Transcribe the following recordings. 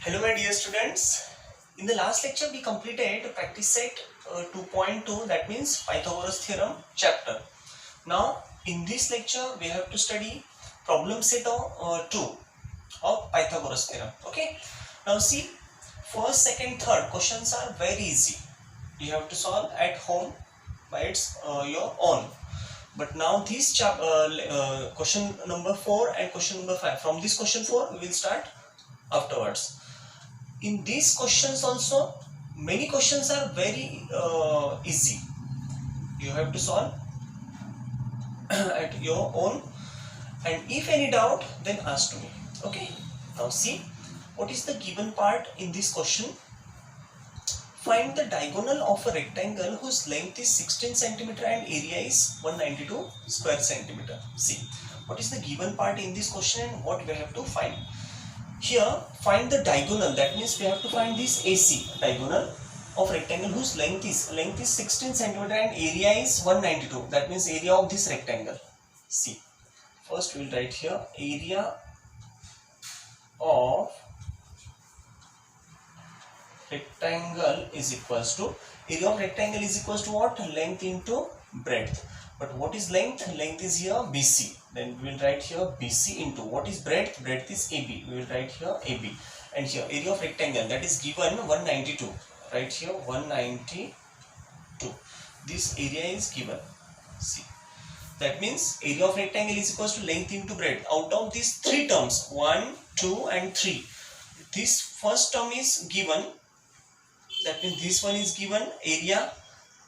Hello my dear students. In the last lecture we completed practice set 2.2, that means Pythagoras theorem chapter. Now in this lecture we have to study problem set of 2 of Pythagoras theorem. Okay. Now see, first, second, third questions are very easy. You have to solve at home by your own. But now this question number 4 and question number 5. From this question 4 we will start afterwards. In these questions also, many questions are very easy. You have to solve at your own, and if any doubt then ask to me. Okay, now see what is the given part in this question. Find the diagonal of a rectangle whose length is 16 centimeter and area is 192 square centimeter. See what is the given part in this question and what we have to find. Here, find the diagonal. That means we have to find this AC diagonal of rectangle whose length is 16 centimeter and area is 192. That means area of this rectangle. See, first we will write here area of rectangle is equals to what? Length into breadth. But what is length? Length is here BC. Then we will write here BC into what is breadth? Breadth is AB. We will write here AB. And here area of rectangle, that is given 192. Write here 192. This area is given. See. That means area of rectangle is equals to length into breadth. Out of these three terms, 1, 2 and 3. This first term is given. That means this one is given, area.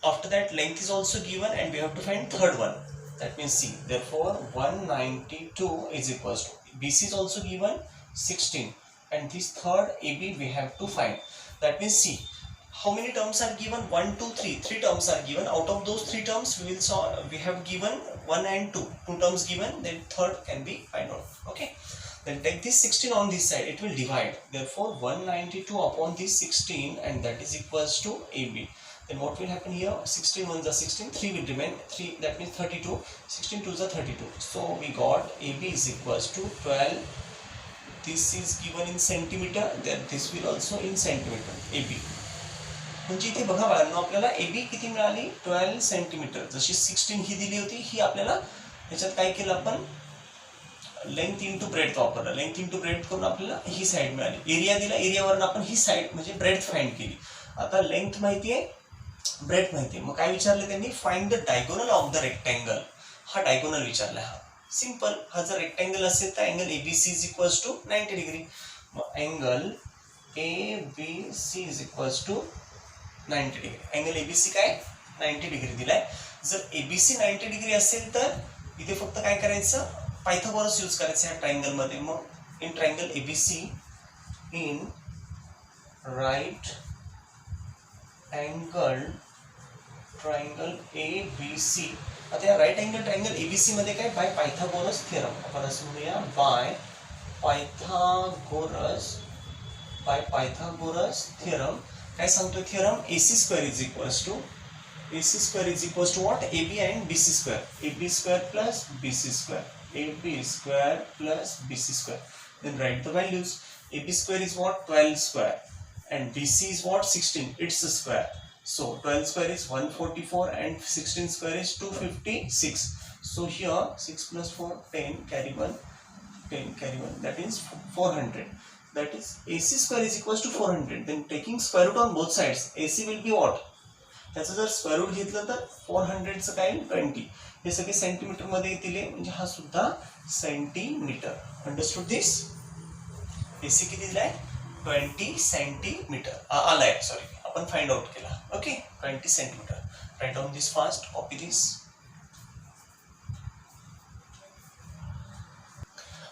After that length is also given, and we have to find third one. That means C. Therefore 192 is equals to BC is also given 16, and this third AB we have to find. That means C. How many terms are given? 1, 2, 3. 3 terms are given. Out of those 3 terms we will solve. We have given 1 and 2. 2 terms given. Then third can be find out. Okay. Then take this 16 on this side. It will divide. Therefore 192 upon this 16, and that is equals to AB. Then what will happen here? 16 ones are 16, 3 will remain, 3, that means 32, 16 twos are 32. So we got AB is equals to 12. This is given in centimeter, then this will also in centimeter, AB. म्हणजे इथे बघा बाळांनो, आपल्याला AB किती मिळाली? 12 centimetre. जशी 16 ही दिली होती, ही आपल्याला ह्याच्यात काय केलं आपण? लेंथ इंटू ब्रेड्थ वापरला. लेंथ इंटू ब्रेड्थ करून आपल्याला ही साइड मिळाली. एरिया दिला, एरियावरून आपण ही साइड म्हणजे ब्रेड्थ फाइंड केली. आता लेंथ माहिती आहे, ब्रेड्थ माहिती आहे. मग काय विचारले त्यांनी? Find the diagonal of the rectangle. हा डायगोनल विचारला. हा सिंपल. हा जर रेक्टँगल असेल तर angle ABC is equals to 90 degree. मग angle ABC is equals to 90 degree. Angle ABC काय? 90 डिग्री दिलाय. जर एबीसी 90 डिग्री असेल तर इथे फक्त काय करायचं? पायथागोरस यूज करायचं ह्या ट्रायंगल मध्ये. मग in triangle ABC, in right angle triangle ABC. आता या राईट अँगल ट्रायंगल ABC मध्ये काय? By Pythagoras theorem. आपण असं म्हणूया बाय पायथागोरस थिअरम. काय सांगतो theorem? AC square is equals to what? AB and BC square. AB square plus BC square. AB square plus BC square. Then write the values. AB square is what? 12 square. And BC is what? 16. It's a square. So 12 square is 144 and 16 square is 256. So here 6 plus 4, 10, carry 1, 10, carry 1. That is 400. That is AC square is equals to 400. Then taking square root on both sides, AC will be what? त्याचं जर square route घेतलं तर 400चं काय? 20. हे सगळे centimetre मध्ये येतील, म्हणजे हा सुद्धा सेंटीमीटर. अंडरस्टूड दिस? एसी किती दिलाय? 20 सेंटीमीटर आलाय. सॉरी, आपण फाइंड आउट केला. Okay, 20 centimetre. Write down this fast. Copy this.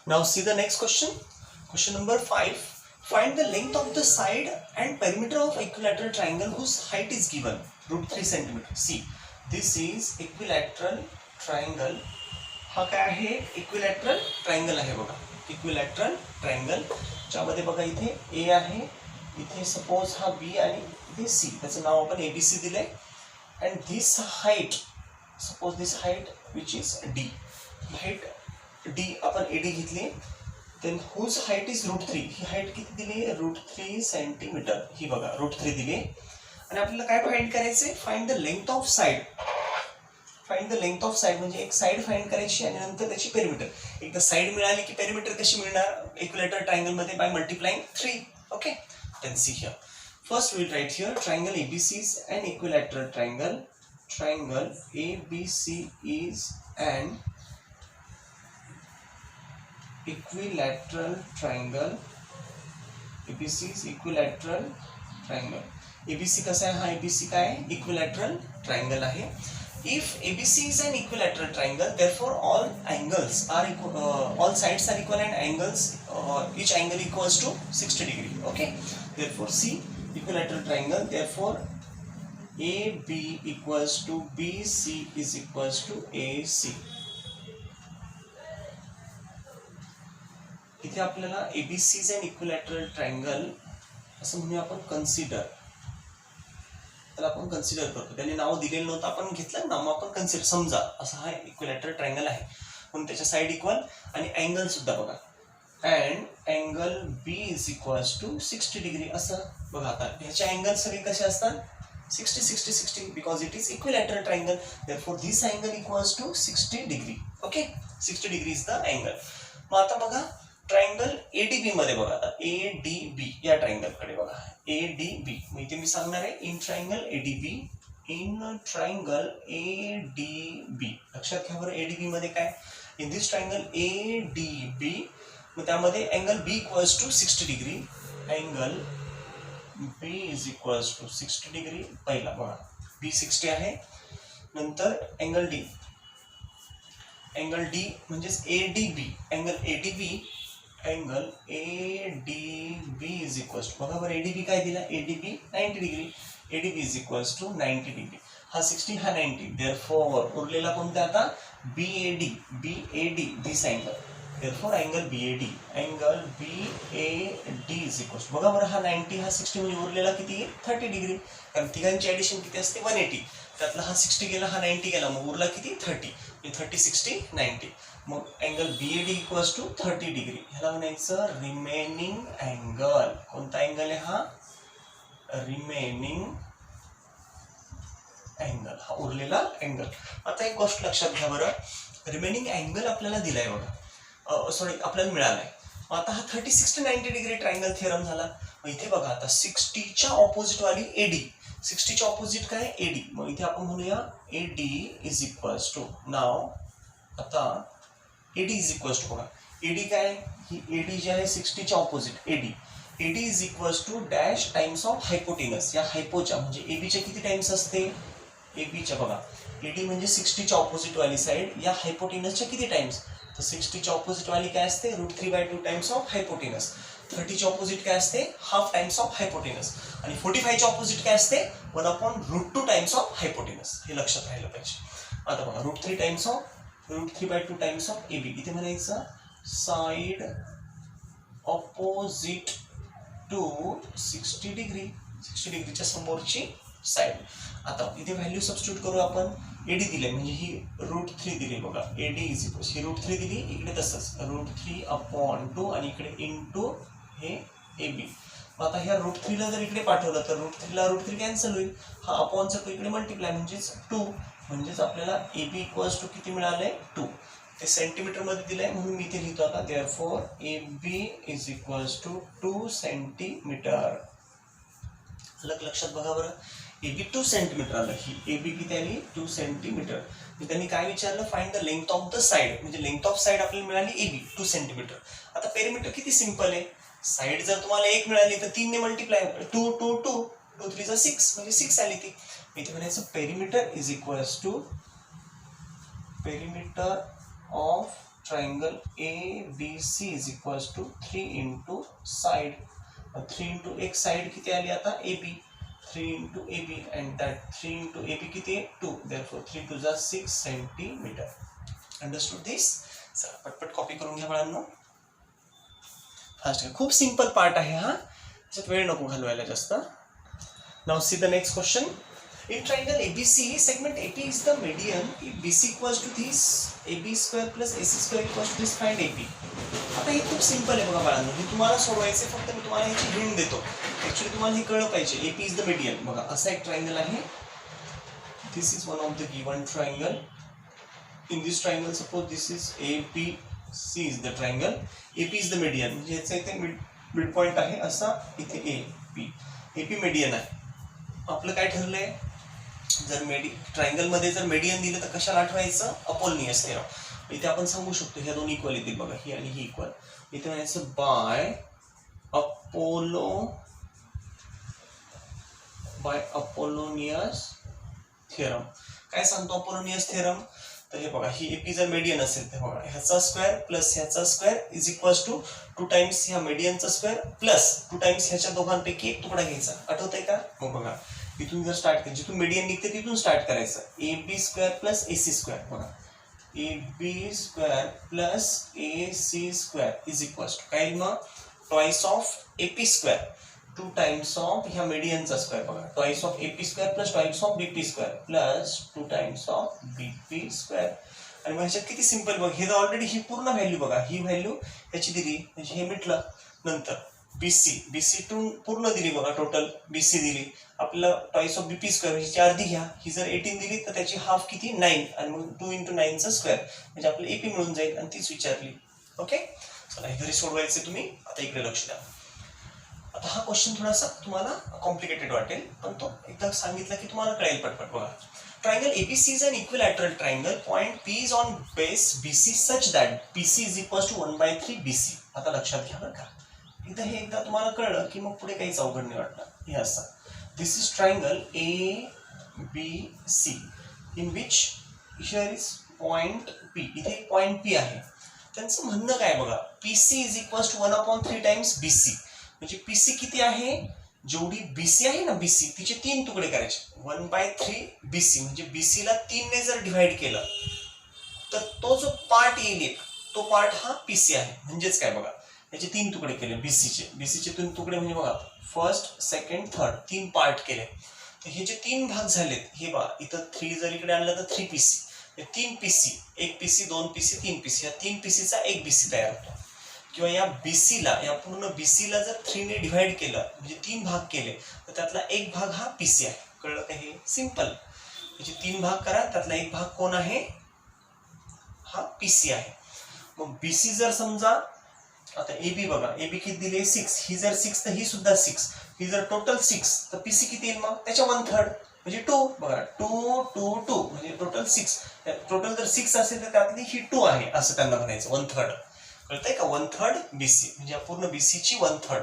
Now see the next question. Question number 5. Find the length of the side and perimeter of equilateral triangle whose height is given √3 cm. See, this is equilateral triangle. हा काय आहे? Equilateral triangle आहे बघा. Equilateral triangle ज्यामध्ये बघा इथे A आहे, इथे सपोज हा B आणि इथे C. त्याचं नाव आपण ABC दिलंय. and this height, suppose this height which is D. Height D आपण AD घेतली. Then whose height is √3. ही हाईट किती दिली आहे? √3 सेंटीमीटर. ही बघा √3 दिली. आणि आपल्याला काय फाइंड करायचंय? Find the length of side. Find the length of side म्हणजे एक साइड फाइंड करायची आणि नंतर त्याची पेरिमीटर. एकदा साइड मिळाली की पेरिमीटर कशी मिळणार? इक्विलॅटरल ट्रायंगल मध्ये by multiplying 3. Okay, then see here. First we'll write here triangle ABC is an equilateral triangle. Triangle ABC is an equilateral triangle. ABC is equilateral triangle. ABC कसा आहे? हा ABC काय आहे? Equilateral triangle आहे. If ABC is an equilateral triangle, therefore all angles are equal, all sides are equal and angles, each angle equals to 60 degree. Okay, therefore C equilateral triangle, therefore AB equals to BC is equals to AC. इथे आपल्याला ABC is an equilateral triangle असं म्हणूया आपण consider. त्याला आपण consider करतो. त्याने नाव दिलेलं नव्हतं, आपण घेतलं नाव आपण कन्सिडर. समजा असा हा इक्विलॅटरल ट्रायंगल आहे म्हणून त्याच्या साइड इक्वल आणि अँगल सुद्धा बघा. And angle B is equals to 60 degree असं बघा. आता ह्याचे अँगल सगळे कसे असतात? 60 60 60 because it is equilateral triangle. Therefore this angle equals to 60 degree. Okay, 60 degree is the angle. मग आता बघा ट्रायंगल ADB मध्ये बघा. आता ADB या ट्रायंगल कडे बघा. ADB मग इथे मी सांगणार आहे in triangle ADB. In triangle ADB लक्षात घ्या बरं. ADB मध्ये काय? इन दिस ट्रायंगल ADB मग त्यामध्ये angle B equals to 60 degree. Angle B is equals to 60 degree. पहिला बघा B 60 आहे. नंतर अँगल D. अँगल D म्हणजेच ADB. Angle ADB angle ADB is equals to बघा बरं ADB काय दिला? ADB 90 degree. ADB is equals to 90 degree. हा 60 हा 90. देअरफॉर उरलेला कोणता आता? BAD this angle. therefore angle BAD. Angle BAD is equals to बघा बरं हा 90 हा 60 म्हणजे उरलेला किती? 30 डिग्री. कारण तिघांची ॲडिशन किती असते? 180. त्यातला हा 60 गेला हा 90 गेला मग उरला किती? 30. 30 60 90. मग angle BAD equals to 30 degree. ह्याला म्हणायचं रिमेनिंग अँगल. कोणता अँगल आहे हा? Remaining angle. हा उरलेला अँगल. आता एक गोष्ट लक्षात घ्या बरं. रिमेनिंग अँगल आपल्याला दिलाय बघा. सॉरी आपल्याला मिळालाय. मग आता हा 30 60 90 डिग्री ट्रायंगल थिअरम झाला. मग इथे बघा आता 60च्या ऑपोजिट वाली AD. 60च्या ऑपोजिट काय? AD. मग इथे आपण म्हणूया AD इज इक्वल्स टू नाव. आता AD इज इक्वल्स टू बघा AD काय? ही AD जी आहे 60च्या opposite AD. AD is equals to dash times of hypotenuse. या हायपोच्या म्हणजे ABच्या किती टाइम्स असते? ABच्या बघा AD म्हणजे 60च्या ऑपोजिट वाली साइड. या हायपोटेनसच्या किती टाइम्स? तर 60च्या ऑपोजिट वाली काय असते? √3/2 टाइम्स ऑफ हायपोटेनस. 30च्या ऑपोजिट काय असते? Half times of hypotenuse. आणि 45च्या ऑपोजिट काय असते? 1/√2 टाइम्स ऑफ हायपोटेनस. हे लक्षात राहिलं पाहिजे. आता बघा √3 times of √3/2 times of AB. इथे म्हणायचं साइड ऑपोजिट टू 60 डिग्री. 60 डिग्रीच्या समोरची साइड. आता इथे व्हॅल्यू सबस्टिट्यूट करू आपण. AD दिले म्हणजे ही √3 दिली बघा. AD इज इक्वल्स ही √3 दिली. इकडे तसंच √3/2 आणि इकडे इंटू हे AB. मग आता ह्या √3ला जर इकडे पाठवलं तर √3ला √3 कॅन्सल होईल. हा अपॉनचा तो इकडे मल्टिप्लाय म्हणजेच 2. म्हणजेच आपल्याला AB इक्वल्स टू किती मिळालंय? 2. ते सेंटीमीटर मध्ये दिलंय म्हणून मी इथे लिहितो आता. Therefore AB is equals to 2 centimetre. लक्षात बघा बरं. AB 2 सेंटीमीटर आलं. ही AB किती आली? 2 सेंटीमीटर. त्यांनी काय विचारलं? Find the length of the side. म्हणजे लेंथ ऑफ साइड आपल्याला मिळाली AB 2 सेंटीमीटर. आता पेरिमीटर किती सिंपल आहे. साइड जर तुम्हाला 1 मिळाली तर 3 ने मल्टिप्लाय 2 2 2 2 3 6 म्हणजे 6 आली ती. इथे म्हणायचं perimeter is equals to perimeter of triangle ABC is equals to 3 into side. 3 into एक साइड किती आली आता? AB. 3 into AB and that 3 into AB किती आहे? 2. Therefore 3 to the 6 centimeter. Understood this? चला पटपट कॉपी करून घ्या बाळांनो. फास्ट आहे. खूप सिंपल पार्ट आहे हा. त्याच्यात वेळ नको घालवायला जास्त. Now see the next question. In triangle ABC, segment AP is the median. If BC equals to this, AB square plus AC square equals to this, find AP. आता हे खूप सिंपल आहे बघा बाळांनो, हे तुम्हाला सोडवायचं आहे, फक्त मी तुम्हाला ह्याची हिंट देतो. ऍक्च्युली तुम्हाला हे कळलं पाहिजे. AP is the median. बघा असा एक ट्रायंगल आहे. This is one of the given triangle. In this triangle suppose this is ABC is the triangle. AP is the median, म्हणजे याचा इथे मिड पॉइंट आहे असा, इथे AP मीडियन आहे. आपलं काय ठरलंय, जर ट्रायंगल मध्ये जर मीडियन दिलं तर कशाला आठवायचं, अपोलोनियस थेरम. इथे आपण सांगू शकतो ह्या दोन इक्वल येतील बघा, ही आणि ही इक्वल. इथे म्हणायचं बाय अपोलोनियस थेरम. काय सांगतो अपोलोनियस थेरम, तर हे बघा, ही एपी जर मीडियन असेल तर बघा, ह्याचा स्क्वेअर प्लस ह्याचा square is equals to 2 times ह्या मीडियनचा स्क्वेअर प्लस 2 टाइम्स ह्याच्या दोघांपैकी एक तुकडा घ्यायचा. आठवतंय का? मग बघा इथून जर स्टार्ट करायचं, जिथून मीडियन निघते तिथून स्टार्ट करायचं. AB square plus AC square. बघा AB square plus AC square is equals to काय, मग twice of AP square 2 times of ह्या मीडियनचा स्क्वेअर. बघा twice of AP square plus twice of BP square plus 2 times of BP square. आणि मग ह्याच्यात किती सिंपल बघा, हे ऑलरेडी ही पूर्ण व्हॅल्यू बघा, ही व्हॅल्यू ह्याची दिली म्हणजे हे मिटलं. नंतर BC पूर्ण दिली बघा, टोटल BC दिली. आपल्याला ट्वाइस ऑफ BP स्क्वेअर ह्याची अर्धी घ्या, ही जर 18 दिली तर त्याची हाफ किती 9, आणि मग 2 × 9चा स्क्वेअर म्हणजे आपल्याला AP मिळून जाईल, आणि तीच विचारली. ओके, चला हे घरी सोडवायचे तुम्ही. आता इकडे लक्ष द्या. आता हा क्वेश्चन थोडासा तुम्हाला कॉम्प्लिकेटेड वाटेल, पण तो एकदा सांगितला की तुम्हाला कळेल पटपट. बघा, triangle ABC is an equilateral triangle. Point P is on base BC such that PC is equals to 1/3 BC. आता लक्षात घ्या बरं का, इथं हे एकदा तुम्हाला कळलं की मग पुढे काहीच अवघड नाही वाटणार. हे असं, this is triangle ABC in which here is point P. इथे एक पॉइंट P आहे. त्यांचं म्हणणं काय बघा, PC is equals to 1/3 times BC. म्हणजे PC किती आहे, जेवढी BC आहे ना, BC तिचे 3 तुकडे करायचे. 1/3 BC म्हणजे BC ला 3 ने जर डिवाइड केलं तर तो जो पार्ट येईल तो पार्ट हा PC आहे. म्हणजेच काय बघा, याचे 3 तुकडे केले BCचे 3 तुकडे म्हणजे बघा फर्स्ट सेकंड थर्ड 3 पार्ट केले. तर हे जे 3 भाग झालेत, हे बघा इथं 3 जर इकडे आणलं तर 3 PC, 3 PC, 1 PC 2 PC 3 PC, या 3 PC चा 1 BC तयार होतो. किंवा या BC ला, या पूर्ण BC ला जर 3 ने डिवाइड केलं म्हणजे 3 भाग केले तर त्यातला एक भाग हा PC आहे. कळलं का? हे सिंपल. याचे 3 भाग करा, त्यातला एक भाग कोण आहे, हा PC आहे. मग BC जर समजा, आता AB बघा, AB किती दिले 6, ही जर 6 तर ही सुद्धा 6, ही जर टोटल 6 तर PC किती येईल मग, त्याच्या 1/3 म्हणजे 2. बघा 2 2 2 म्हणजे टोटल 6. टोटल जर 6 असेल तर त्यातली ही 2 आहे असं त्यांना म्हणायचं, 1/3. कळतंय का? 1/3 BC म्हणजे पूर्ण BC ची 1/3,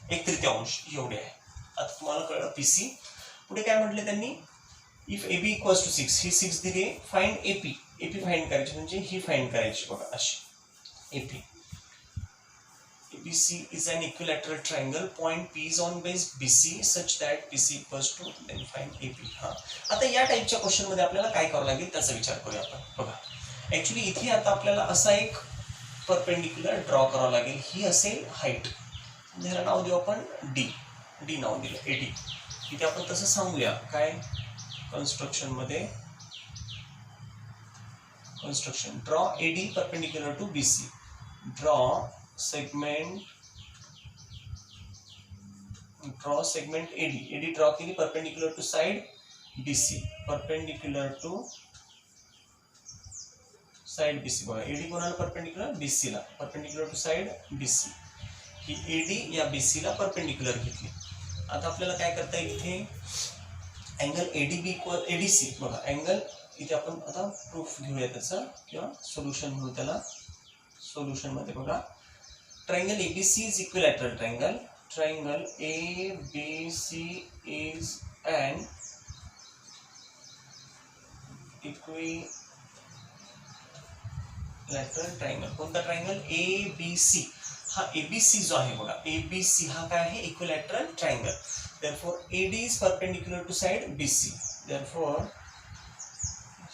1/3 एवढे आहे. आता तुम्हाला कळलं PC. पुढे काय म्हटले त्यांनी, इफ AB इक्वल्स टू 6, ही 6 दिली, फाइंड AP फाइंड करायची म्हणजे ही फाइंड करायची. बघा अशी AP. ABC is an equilateral triangle. Point P is on base BC such that PC equals to, then find AP. हा, आता या टाइपच्या क्वेश्चन मध्ये आपल्याला काय करावं लागेल त्याचा विचार करूया आपण. बघा ऍक्च्युली इथे आता आपल्याला असा एक परपेंडिक्युलर ड्रॉ करावं लागेल. ही असेल हाईट, ह्याला नाव देऊ आपण D नाव दिलं AD. इथे आपण तसं सांगूया काय, कन्स्ट्रक्शन मध्ये draw AD perpendicular to BC. Draw segment AD draw केली perpendicular to side BC, perpendicular to side BC. बघा AD कोणाला परपेंडिक्युलर, BC ला, परपेंडिक्युलर टू साइड BC. ही AD या BC ला परपेंडिक्युलर घेतली. आता आपल्याला काय करता येईल, इथे अँगल ADB इक्वल ADC. बघा अँगल इथे आपण आता प्रूफ घेऊया त्याचा, किंवा सोल्युशन म्हणू त्याला. सोल्युशन मध्ये बघा, triangle ABC is equilateral triangle. Triangle ABC is an equilateral triangle. कोणता ट्रायंगल, ABC. हा ABC जो आहे बघा, ABC हा काय आहे, equilateral triangle. Therefore AD is perpendicular to side BC. Therefore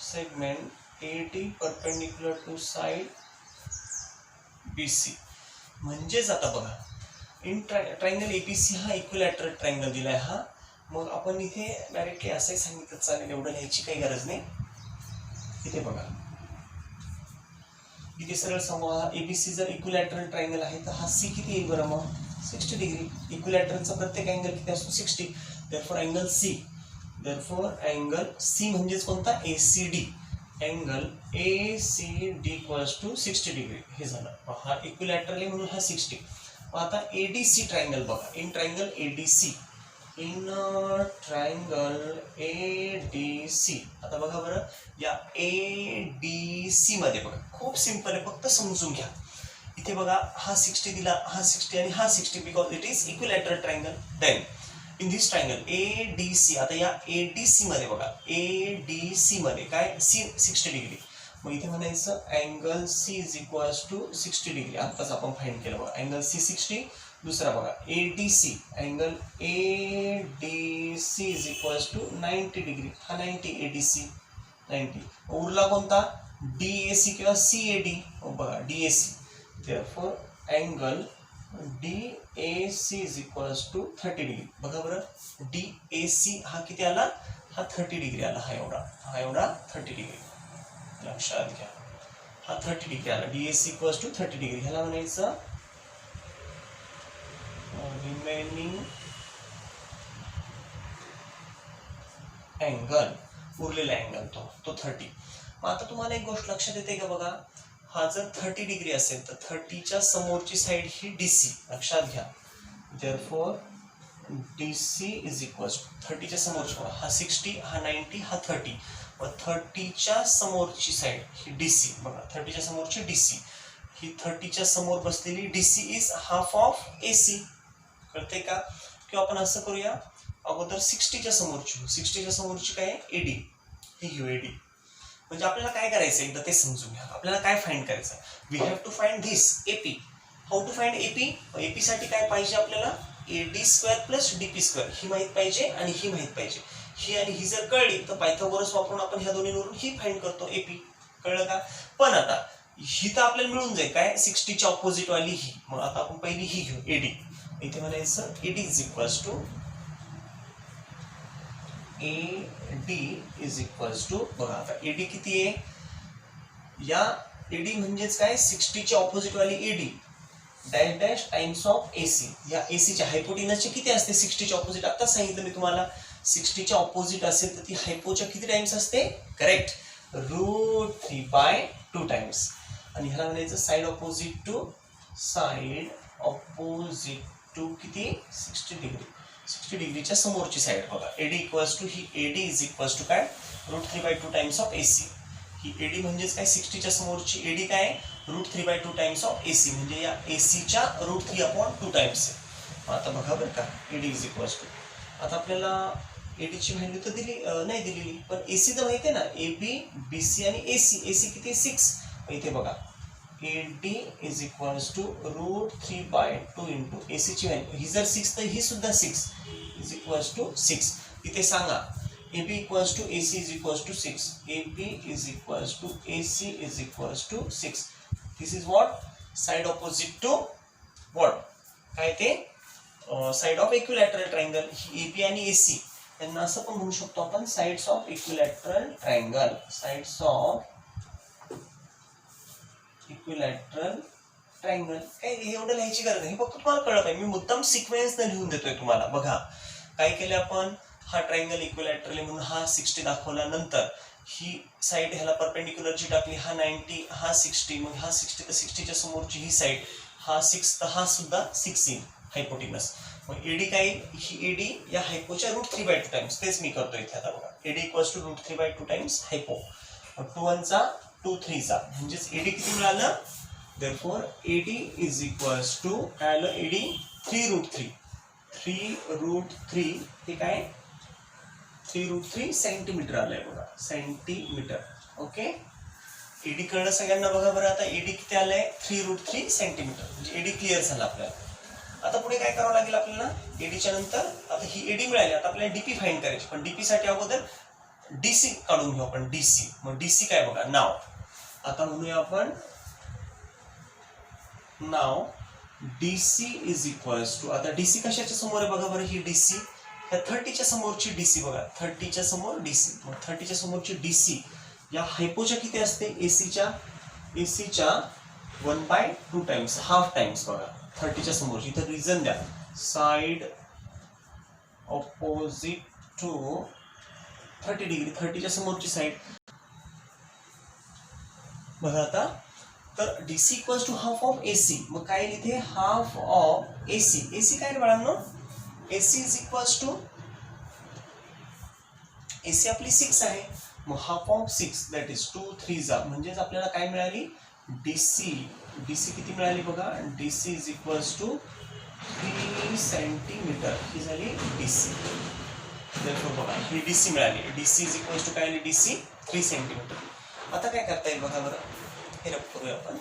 segment AD perpendicular to side BC. म्हणजेच आता बघा, इन ट्रायंगल ABC हा इक्विलॅटरल ट्रायंगल दिलाय हा. मग आपण इथे डायरेक्टली असंही सांगितलं चालेल, एवढं लिहायची काही गरज नाही. इथे बघा इथे सरळ सांगू, हा एबीसी जर इक्विलॅटरल ट्रायंगल आहे तर हा सी किती येईल बरं मग 60 डिग्री. इक्विलॅटरलचा प्रत्येक अँगल किती असतो 60. Therefore angle C, therefore angle C म्हणजेच कोणता ACD, angle ACD equals to 60 degree. हे झालं, हा इक्विलॅटरल आहे म्हणून हा 60. आता एडीसी ट्रायंगल बघा, in triangle ADC, in triangle ADC. आता बघा बरं, या एडीसी मध्ये बघा खूप सिंपल आहे, फक्त समजून घ्या. इथे बघा हा 60 दिला, हा 60 आणि हा 60, because it is equilateral triangle. Then in this triangle ADC, आता या एडीसी मध्ये बघा, एडीसी मध्ये काय सी 60 डिग्री. मग इथे म्हणायचं angle C is equals to 60 degree. आताच आपण फाइंड केलं बघा, अँगल सी 60. दुसरा बघा ADC, angle ADC is equals to 90 degree. हा 90, एडीसी 90. उरला कोणता डीएसी किंवा सीएडी. बघा DAC, therefore angle DAC is equals to 30 degree. बघा बरं, DAC हा किती आला, हा 30 डिग्री आला. हा एवढा 30 डिग्री, लक्षात घ्या. हा 30 डिग्री आला, DAC इक्वल्स टू 30 डिग्री. ह्याला म्हणायचं रिमेनिंग अँगल, उरलेला अँगल तो 30. मग आता तुम्हाला एक गोष्ट लक्षात येते का बघा, हा जर 30 डिग्री असेल तर 30च्या समोरची साइड ही DC, लक्षात घ्या. Therefore DC is equals to 30च्या समोरची, हा 60, हा 90, हा 30. मग 30च्या समोरची साइड ही DC, बघा 30च्या समोरची DC, ही 30च्या समोर बसलेली DC is half of AC. कळते का? किंवा आपण असं करूया, अगोदर 60च्या समोरची काय AD, ही घेऊ AD. म्हणजे आपल्याला काय करायचं एकदा ते समजून घ्या. आपल्याला काय फाइंड करायचं, we have to find this AP. How to find AP? AP साठी काय पाहिजे आपल्याला, AD square plus DP square ही माहित पाहिजे आणि ही माहित पाहिजे. ही आणि ही जर कळली तर पायथागोरस वापरून आपण ह्या दोन्हीवरून ही फाइंड करतो AP. कळलं का? पण आता ही तर आपल्याला मिळून जाईल काय, 60च्या ऑपोजिट वाली ही. मग आता आपण पहिली ही घेऊ AD. इथे म्हणायचं AD is equals to AD is equals to, बघा आता AD किती आहे, या AD म्हणजेच काय 60च्या ऑपोजिट वाली AD dash dash times of AC. या AC च्या हायपोटेनसचे किती असते 60च्या ऑपोजिट, आता सांगितलं मी तुम्हाला. 60च्या ऑपोजिट असेल तर ती हायपोच्या किती टाइम्स असते, करेक्ट, √3/2 टाइम्स. आणि ह्याला म्हणायचं साइड ऑपोजिट टू किती 60 डिग्री. 60 डिग्रीच्या समोरची साइड बघा, AD इक्वल्स टू, ही AD इज इक्वल्स टू काय √3/2 टाइम्स ऑफ AC. ही AD म्हणजेच काय 60च्या समोरची AD काय √3/2 टाइम्स ऑफ AC, म्हणजे या ACच्या √3/2 टाइम्स आहे. आता बघा बरं का, AD इज इक्वल्स टू, आता आपल्याला AD ची व्हॅल्यू तर नाही दिलेली, पण AC तर माहिती आहे ना, AB BC आणि AC किती 6. इथे बघा AD is equals to √3/2 into AC ची व्हॅल्यू, ही जर 6 तर ही सुद्धा 6 इज इक्वल्स टू 6. इथे सांगा AB equals to AC is equals to 6, AB is equals to AC is equals to 6. This is what, side opposite to what, काय ते side of equilateral triangle. AB आणि AC यांना असं पण म्हणू शकतो आपण sides of equilateral triangle. Sides of equilateral triangle. काय एवढं लिहायची गरज नाही, फक्त तुम्हाला कळलं पाहिजे. मी मुद्दाम सिक्वेन्स न लिहून देतोय तुम्हाला. बघा काय केलं आपण, हा ट्रायंगल इक्विलॅटरल म्हणून हा 60 दाखवला, नंतर ही साइड ह्याला परपेंडिक्युलर जी टाकली, हा 90, हा 60, मग हा 60 तर 60च्या समोरची ही साइड, हा 6 तर हा सुद्धा 6 येईल हायपोटेनस. मग AD काय, ही AD या हायपोच्या √3/2 टाइम्स, तेच मी करतो इथे. आता बघा AD equals to √3/2 times hypo. 2 1 चा 2 3 चा, म्हणजेच AD किती मिळालं, therefore AD is equals to काय आलं, AD 3√3 हे काय 3√3 सेंटीमीटर आलंय बघा, सेंटीमीटर. ओके, AD कळलं सगळ्यांना. बघा बरं आता AD किती आलंय 3√3 सेंटीमीटर, म्हणजे AD क्लिअर झाला आपल्याला. आता पुढे काय करावं लागेल आपल्याला, AD च्या नंतर आता ही AD मिळाली, आता आपल्याला DP फाइंड करायची. पण DP साठी अगोदर DC काढून घेऊ आपण, DC. मग DC काय बघा, नाव. आता म्हणूया आपण नाव DC इज इक्वल्स टू, आता DC कशाच्या समोर आहे बघा बरं, ही DC ह्या 30च्या समोरची DC बघा, 30च्या समोर DC. मग 30च्या समोरची DC या हायपोच्या किती असते, ACच्या एसीच्या 1/2 टाइम्स, हाफ टाइम्स बघा 30च्या समोर. इथं रिझन द्या, साइड ऑपोजिट टू 30 डिग्री, 30च्या समोरची साइड बघा. आता तर DC equals to half of AC. मग काय इथे हाफ ऑफ एसी. एसी काय बाळांनो, AC is equals to, AC आपली 6 आहे, मग हाफ ऑफ 6 दॅट इज 2 3 जा, म्हणजेच आपल्याला काय मिळाली डीसी. डीसी किती मिळाली बघा, DC is equals to 3 centimetre ही झाली डीसी. बघा ही डीसी मिळाली. डीसी इज इक्वल्स टू काय आली, डीसी 3 सेंटीमीटर. आता काय करता येईल बघा बरं, हे रब करूया आपण.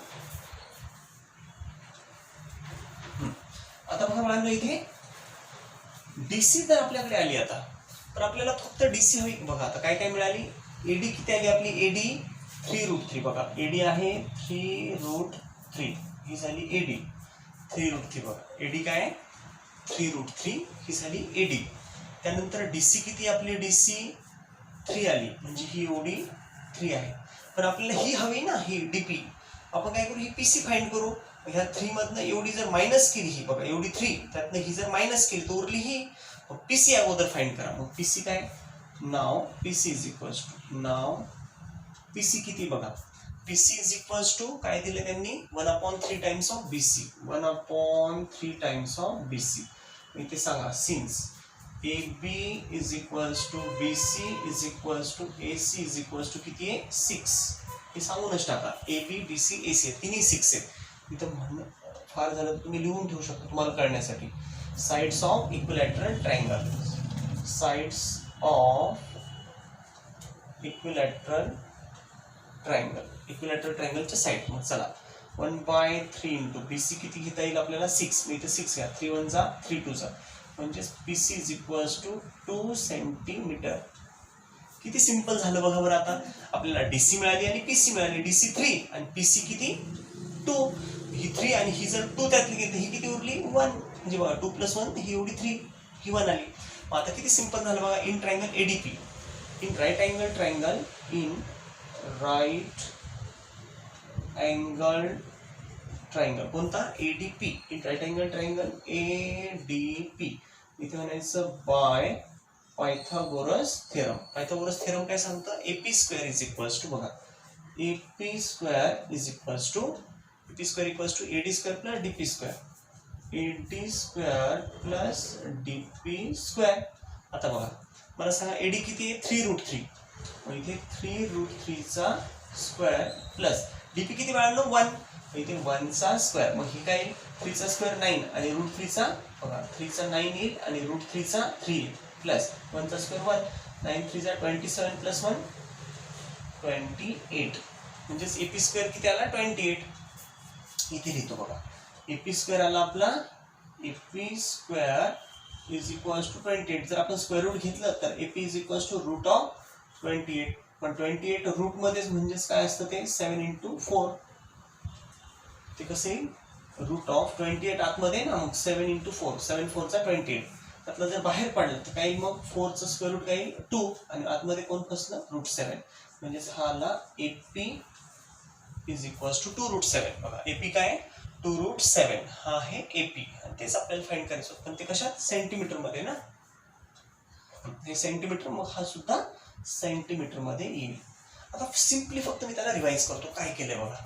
आता बघा मला इथे डीसी जर आपल्याकडे आली आता, तर आपल्याला फक्त डीसी हवी. बघा आता काय काय मिळाली, एडी किती आली आपली, एडी 3√3. बघा एडी आहे 3√3 ही झाली एडी 3√3. बघा एडी काय 3√3 ही झाली एडी. त्यानंतर डीसी किती आपली, डीसी 3 आली, म्हणजे ही एवढी 3 आहे. पण आपल्याला ही हवी ना, ही डीपी. आपण काय करू, ही पीसी फाइंड करू. ह्या 3 मधनं एवढी जर मायनस केली, ही बघा एवढी 3, त्यातनं ही जर मायनस केली तर उरली ही. पीसी अगोदर फाइंड करा. मग पीसी काय, नाव पीसी इज इक्वल्स टू, नाव पीसी किती बघा, पीसी इज इक्वल्स टू काय दिले त्यांनी, 1/3 times of BC. 1/3 times of BC. इथे सांगा since AB is equals to BC is equals to AC is equals to किती आहे 6. हे सांगूनच टाका, AB BC AC तिन्ही 6 आहेत. इथं म्हणणं फार झालं तर तुम्ही लिहून ठेवू शकता तुम्हाला कळण्यासाठी. Sides of equilateral triangle, sides of equilateral triangle, equilateral ट्रायंगलच्या साइड. मग चला 1/3 इंटू BC किती घेता येईल आपल्याला 6. मी इथे 6 घ्या, 3 1 जा 3 2 जा, म्हणजे BC is equals to 2 centimetre. किती सिंपल झालं बघा बरं. आता आपल्याला डीसी मिळाली आणि पीसी मिळाली. डीसी 3 आणि पीसी किती 2. ही 3 आणि ही जर 2 त्यातली घेतली, ही किती उरली 1, म्हणजे बघा 2 + 1 ही एवढी 3, ही 1 आली. मग आता किती सिंपल झालं बघा. In triangle ADP, in right angle triangle, in right angle triangle कोणता, ADP. In right angle triangle ADP. इथे म्हणायचं by Pythagoras theorem. Pythagoras theorem काय सांगतं, AP² इज इक्वल्स टू बघा, AP² is equals to, AP² equals to AD² plus DP², AD² plus DP². आता बघा मला सांगा एडी किती आहे 3√3. मग इथे 3√3 चा स्क्वेअर प्लस डीपी किती मिळालं 1, इथे 1 चा स्क्वेअर. मग ही काय 3 चा स्क्वेअर 9 आणि √3 चा बघा 3 चा 9 येईल आणि √3 चा 3 येईल प्लस 1 चा स्क्वेअर 1, 9 3 चा 27 प्लस 1 28. म्हणजेच AP² किती आला 28. इथे लिहितो बघा AP² आला आपला, AP² इज इक्वल्स टू 28. जर आपण स्क्वेअर रूट घेतलं तर AP इज इक्वल्स टू √28. पण 28 रूट मध्येच म्हणजेच काय असतं ते 7 × 4. ते कसं येईल √28 आतमध्ये ना, मग 7 × 4, 7 4 चा 28. त्यातलं जर बाहेर पडलं तर काही मग 4 चा स्क्वेअर रूट काही 2 आणि आतमध्ये कोण फसलं √7. म्हणजेच हा आला AP इज इक्वल्स टू 2√7. बघा AP काय 2√7 हा आहे AP आणि तेच आपल्याला फाइंड करायचं. पण ते कशात सेंटीमीटर मध्ये ना, हे सेंटीमीटर, मग हा सुद्धा सेंटीमीटर मध्ये येईल. आता सिंपली फक्त मी त्याला रिवाइज करतो काय केलंय बघा.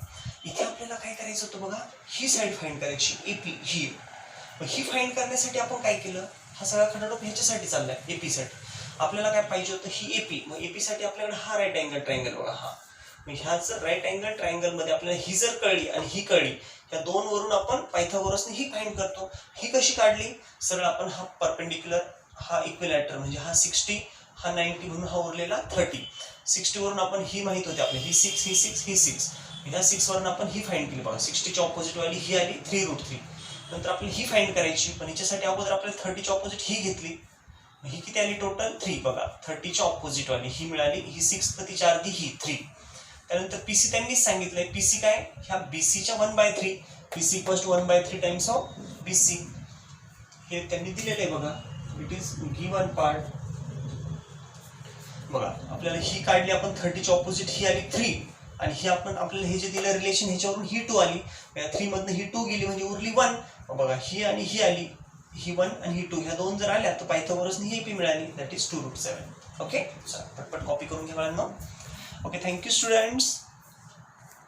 इथे आपल्याला काय करायचं होतं बघा, ही साइड फाइंड करायची AP ही. मग ही फाइंड करण्यासाठी आपण काय केलं, हा सगळा खटाटोप ह्याच्यासाठी चाललाय AP साठी. आपल्याला काय पाहिजे होतं ही AP. मग AP साठी आपल्याकडे हा राईट अँगल ट्रायंगल बघा हा. मग ह्याच राईट अँगल ट्रायंगल मध्ये आपल्याला ही जर कळली आणि ही कळली, या दोन वरून आपण पायथागोरसने ही फाइंड करतो. ही कशी काढली, सरळ आपण हा परपेंडिक्युलर, हा इक्विलॅटर म्हणजे हा 60, हा 90 म्हणून हा उरलेला 30. 60 वरून आपण ही माहित होती आपली, ही 6 ही 6 ही 6. ह्या 6 वरून आपण ही फाइंड केली बघा. 60 च्या ऑपोजिट वाली ही आली 3√3. नंतर आपली ही फाइंड करायची, पण याच्यासाठी अगोदर आपल्याला 30 च्या ऑपोजिट ही घेतली. ही किती आली टोटल 3 बघा. 30 च्या ऑपोजिट वाली ही मिळाली, ही 6 तर तिच्या अर्धी ही 3. त्यानंतर पीसी त्यांनीच सांगितलंय, पीसी काय ह्या बीसीच्या 1/3, PC equals to 1/3 times of BC. हे त्यांनी दिलेलं आहे बघा. It is given part. बघा आपल्याला ही काढली आपण 30 च्या ऑपोजिट ही आली 3 आणि ही आपण आपल्याला हे जे दिलं रिलेशन ह्याच्यावरून ही 2 आली, 3 मधनं ही 2 गेली म्हणजे उरली 1. बघा ही आणि ही आली, ही 1 आणि ही 2, ह्या 2 जर आल्या तर पायथागोरसनी ही AP मिळाली, दॅट इज 2√7. ओके, चला पटपट कॉपी करून घ्या मुलांना. Okay, thank you students.